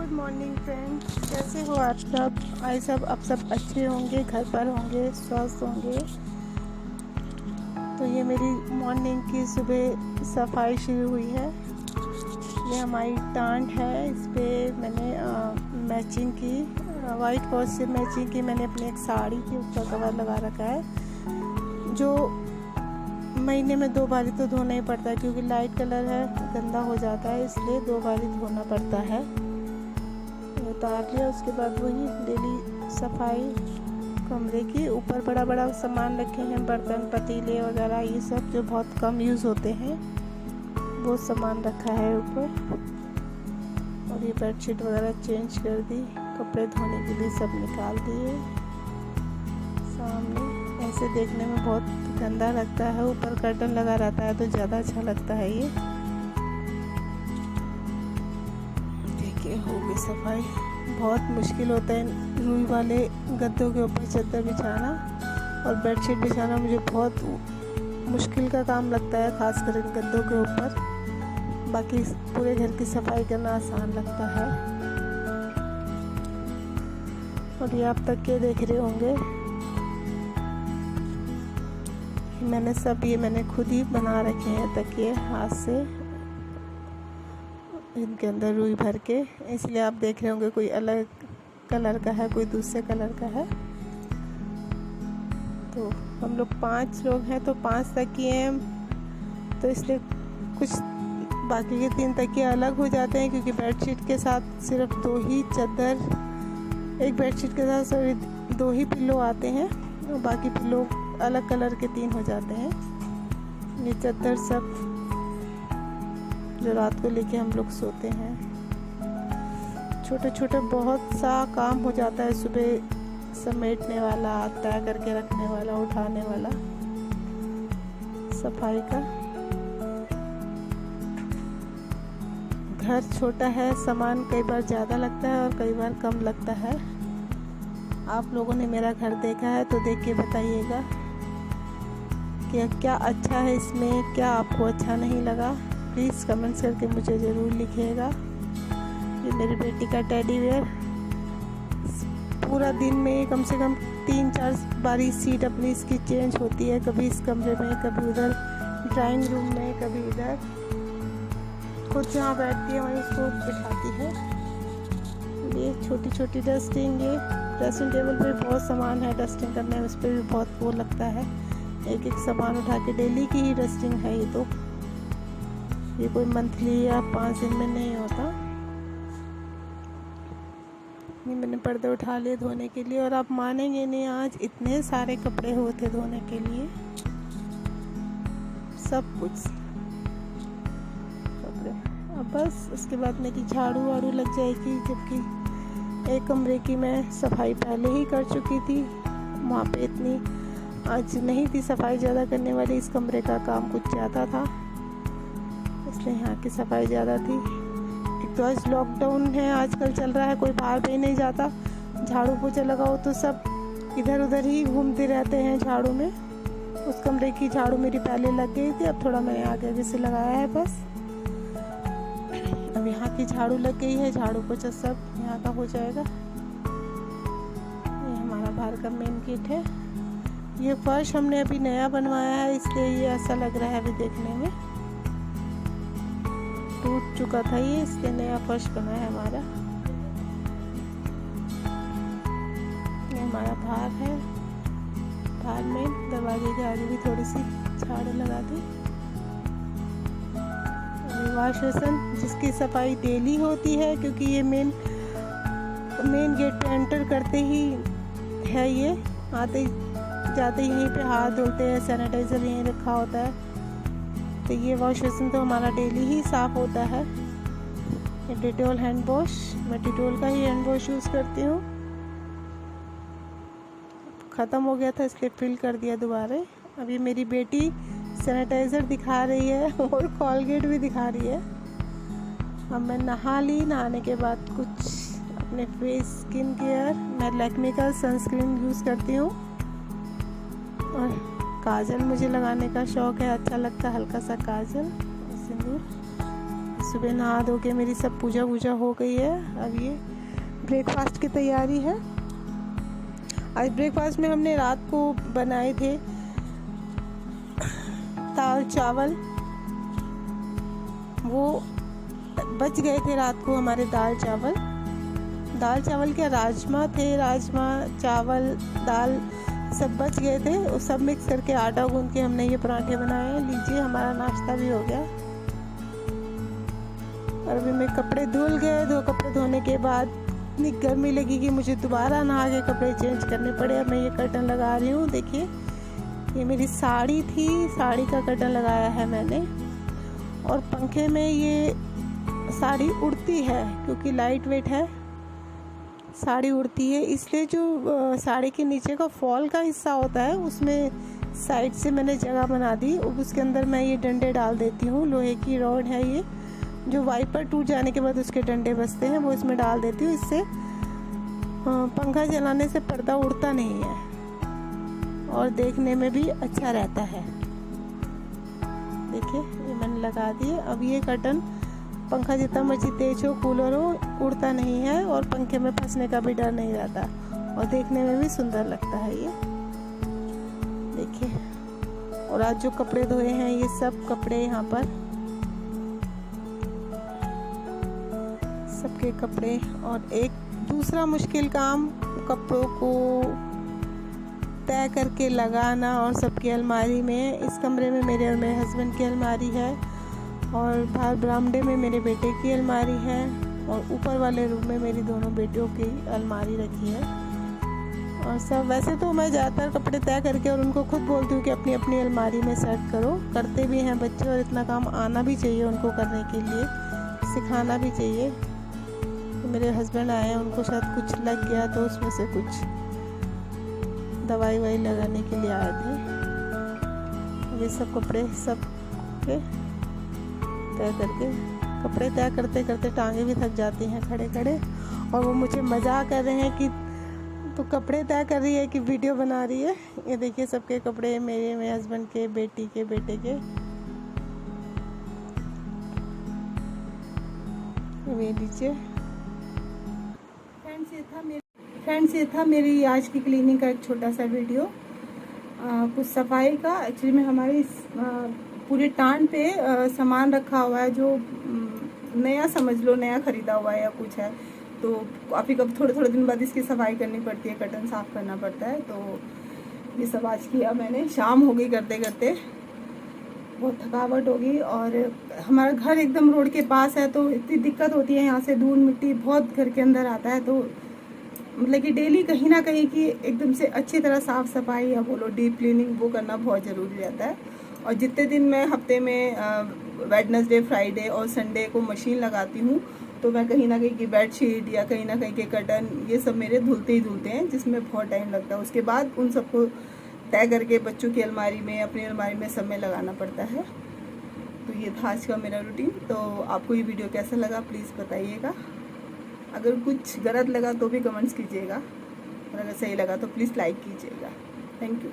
Good morning friends, कैसे हो आप सब? आई सब आप सब अच्छे होंगे, घर पर होंगे, स्वस्थ होंगे। तो ये मेरी मॉर्निंग की सुबह सफाई शुरू हुई है। ये हमारी टांट है, इस पर मैंने मैचिंग की वाइट वॉश से मैचिंग की मैंने अपनी एक साड़ी के ऊपर कवर लगा रखा है, जो महीने में 2 बारी तो धोना ही पड़ता है, क्योंकि लाइट कलर है, गंदा हो जाता है, इसलिए 2 बारी धोना पड़ता है। उतार लिया, उसके बाद वही डेली सफाई कमरे की। ऊपर बड़ा बड़ा सामान रखे हैं, बर्तन पतीले वगैरह, ये सब जो बहुत कम यूज़ होते हैं वो सामान रखा है ऊपर। और ये बेडशीट वगैरह चेंज कर दी, कपड़े धोने के लिए सब निकाल दिए। सामने ऐसे देखने में बहुत गंदा लगता है, ऊपर कर्टन लगा रहता है तो ज़्यादा अच्छा लगता है। ये देखिए हो गई सफाई। बहुत मुश्किल होता है रुई वाले गद्दों के ऊपर चादर बिछाना और बेडशीट बिछाना, मुझे बहुत मुश्किल का काम लगता है, खासकर गद्दों के ऊपर। बाकी पूरे घर की सफाई करना आसान लगता है। और ये आप तकिए देख रहे होंगे, मैंने खुद ही बना रखे हैं तकिए हाथ से, इनके अंदर रुई भर के, इसलिए आप देख रहे होंगे कोई अलग कलर का है, कोई दूसरे कलर का है। तो हम लोग 5 लोग हैं, तो 5 तकिए हैं, तो इसलिए कुछ बाकी के 3 तकिए अलग हो जाते हैं, क्योंकि बेडशीट के साथ सिर्फ 2 ही चादर, एक बेडशीट के साथ 2 ही पिल्लो आते हैं, और बाकी पिल्लो अलग कलर के 3 हो जाते हैं। ये चादर सब जो रात को लेके हम लोग सोते हैं। छोटे छोटे बहुत सा काम हो जाता है सुबह, समेटने वाला, तय करके रखने वाला, उठाने वाला, सफाई का। घर छोटा है, सामान कई बार ज़्यादा लगता है और कई बार कम लगता है। आप लोगों ने मेरा घर देखा है तो देख के बताइएगा कि क्या अच्छा है इसमें, क्या आपको अच्छा नहीं लगा। प्लीज़ कमेंट्स करके मुझे ज़रूर लिखिएगा। ये मेरी बेटी का टेडी बेयर, पूरा दिन में कम से कम 3-4 बारी सीट अपनी इसकी चेंज होती है, कभी इस कमरे में, कभी उधर ड्राइंग रूम में, कभी इधर। खुद जहाँ बैठती है वहीं उसको बिठाती है। ये छोटी छोटी डस्टिंग, ये ड्रेसिंग टेबल पे बहुत सामान है डस्टिंग करने में, उस पर भी बहुत वो लगता है, एक सामान उठा के। डेली की ही डस्टिंग है ये, तो ये कोई मंथली या 5 दिन में नहीं होता। ये मैंने पर्दे उठा लिए धोने के लिए, और आप मानेंगे नहीं, आज इतने सारे कपड़े होते धोने के लिए, सब कुछ कपड़े। अब बस उसके बाद मेरी झाड़ू वाड़ू लग जाएगी, जबकि एक कमरे की मैं सफाई पहले ही कर चुकी थी। वहाँ पे इतनी आज नहीं थी सफाई ज़्यादा करने वाली, इस कमरे का काम कुछ ज़्यादा था, इसलिए यहाँ की सफाई ज़्यादा थी। एक तो आज लॉकडाउन है, आजकल चल रहा है, कोई बाहर भी नहीं जाता। झाड़ू पोछा लगाओ तो सब इधर उधर ही घूमते रहते हैं झाड़ू में। उस कमरे की झाड़ू मेरी पहले लग गई थी, अब थोड़ा मैंने आगे आगे से लगाया है बस। अब यहाँ की झाड़ू लग गई है, झाड़ू पोछा सब यहाँ का हो जाएगा। ये हमारा बाहर का मेन गेट है। ये फर्श हमने अभी नया बनवाया है, इसलिए ये ऐसा लग रहा है अभी देखने में, टूट चुका था ये, इसलिए नया फर्श बना है हमारा। ये हमारा बाहर है, बाहर में दरवाजे के आगे भी थोड़ी सी झाड़ू लगा दी। वॉश बेसिन जिसकी सफाई डेली होती है, क्योंकि ये मेन गेट पे एंटर करते ही है, ये आते जाते ही यहीं पे हाथ धोते हैं, सैनिटाइज़र यहीं रखा होता है। तो ये वॉश बेसिन तो हमारा डेली ही साफ़ होता है। ये डिटोल हैंड वॉश, मैं डिटोल का ही हैंड वॉश यूज़ करती हूँ, ख़त्म हो गया था इसलिए फिल कर दिया दोबारा। अब ये मेरी बेटी सैनिटाइज़र दिखा रही है और कॉलगेट भी दिखा रही है। अब मैं नहा ली, नहाने के बाद कुछ अपने फेस स्किन केयर, मैं लैक्मे का सनस्क्रीन यूज़ करती हूँ, और काजल मुझे लगाने का शौक़ है, अच्छा लगता है हल्का सा काजल, सिंदूर। सुबह नहा धो के मेरी सब पूजा वूजा हो गई है। अब ये ब्रेकफास्ट की तैयारी है। आज ब्रेकफास्ट में हमने रात को बनाए थे दाल चावल, वो बच गए थे रात को हमारे दाल चावल क्या राजमा थे, राजमा चावल दाल सब बच गए थे। वो सब मिक्स करके आटा गूंद के हमने ये पराठे बनाए हैं। लीजिए हमारा नाश्ता भी हो गया। और अभी मैं कपड़े धुल गए। कपड़े धोने के बाद इतनी गर्मी लगी कि मुझे दोबारा नहा के कपड़े चेंज करने पड़े। अब मैं ये कर्टन लगा रही हूँ। देखिए ये मेरी साड़ी थी, साड़ी का कर्टन लगाया है मैंने। और पंखे में ये साड़ी उड़ती है क्योंकि लाइट वेट है, साड़ी उड़ती है, इसलिए जो साड़ी के नीचे का फॉल का हिस्सा होता है उसमें साइड से मैंने जगह बना दी। उसके अंदर मैं ये डंडे डाल देती हूँ। लोहे की रॉड है ये, जो वाइपर टूट जाने के बाद उसके डंडे बचते हैं वो इसमें डाल देती हूँ। इससे पंखा चलाने से पर्दा उड़ता नहीं है और देखने में भी अच्छा रहता है। देखिए ये मैंने लगा दिए। अब ये कर्टन पंखा जितना मर्जी तेज हो, कूलर हो, उड़ता नहीं है और पंखे में फंसने का भी डर नहीं रहता और देखने में भी सुंदर लगता है ये। देखिए और आज जो कपड़े धोए हैं ये सब कपड़े यहाँ पर सबके कपड़े। और एक दूसरा मुश्किल काम कपड़ों को तय करके लगाना और सबकी अलमारी में। इस कमरे में मेरे और मेरे हस्बैंड की अलमारी है और बाहर बरामदे में मेरे बेटे की अलमारी है और ऊपर वाले रूम में मेरी दोनों बेटियों की अलमारी रखी है। और सब वैसे तो मैं ज़्यादातर कपड़े तय करके और उनको खुद बोलती हूँ कि अपनी अपनी अलमारी में सेट करो। करते भी हैं बच्चे और इतना काम आना भी चाहिए उनको करने के लिए, सिखाना भी चाहिए। तो मेरे हस्बैंड आए हैं, उनको शायद कुछ लग गया तो उसमें से कुछ दवाई ववाई लगाने के लिए आए थे। ये सब कपड़े सब के तय करके, कपड़े तय करते करते टांगे भी थक जाती हैं खड़े खड़े। और वो मुझे मजाक कर रहे हैं कि तो कपड़े तय कर रही है कि वीडियो बना रही है। ये देखिए सबके कपड़े, मेरे हस्बैंड के, बेटी के, बेटे के। ये लीजिए फ्रेंड्स, ये था मेरी आज की क्लीनिंग का एक छोटा सा वीडियो। कुछ सफाई का। एक्चुअली में हमारी पूरे टांड पे सामान रखा हुआ है जो नया समझ लो, नया खरीदा हुआ है या कुछ है, तो काफ़ी थोड़े थोड़े दिन बाद इसकी सफाई करनी पड़ती है, कर्टन साफ़ करना पड़ता है। तो ये सब आज किया मैंने। शाम हो गई करते करते, बहुत थकावट होगी। और हमारा घर एकदम रोड के पास है तो इतनी दिक्कत होती है, यहाँ से धूल मिट्टी बहुत घर के अंदर आता है। तो मतलब कि डेली कहीं ना कहीं की एकदम से अच्छी तरह साफ़ सफाई या बोलो डीप क्लीनिंग वो करना बहुत ज़रूरी रहता है। और जितने दिन मैं हफ्ते में वेडनेसडे, फ्राइडे और संडे को मशीन लगाती हूँ तो मैं कहीं ना कहीं की बेडशीट या कहीं ना कहीं के कर्टन ये सब मेरे धुलते ही धुलते हैं, जिसमें बहुत टाइम लगता है। उसके बाद उन सबको तय करके बच्चों की अलमारी में, अपनी अलमारी में सब में लगाना पड़ता है। तो ये था आज का मेरा रूटीन। तो आपको ये वीडियो कैसा लगा प्लीज़ बताइएगा। अगर कुछ गलत लगा तो भी कमेंट्स कीजिएगा और अगर सही लगा तो प्लीज़ लाइक कीजिएगा। Thank you.